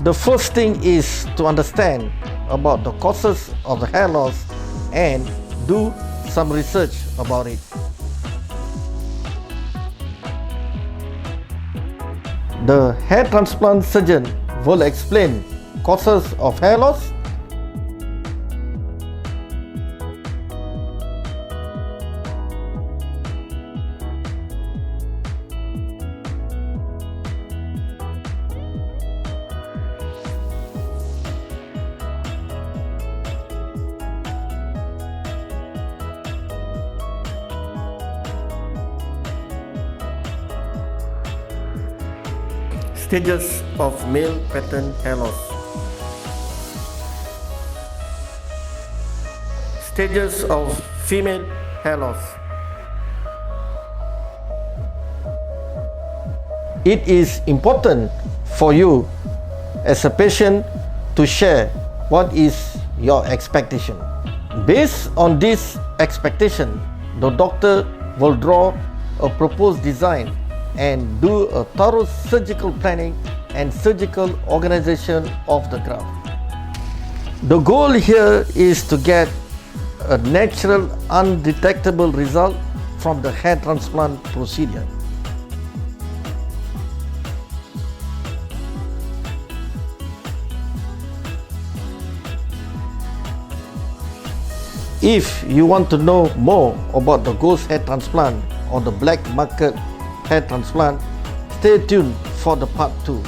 The first thing is to understand about the causes of the hair loss and do some research about it. The hair transplant surgeon will explain causes of hair loss, stages of male pattern hair loss. Stages of female hair loss. It is important for you as a patient to share what is your expectation. Based on this expectation, the doctor will draw a proposed design and do a thorough surgical planning and surgical organization of the graft. The goal here is to get a natural, undetectable result from the hair transplant procedure. If you want to know more about the ghost hair transplant or the black market hair transplant, stay tuned for the part 2.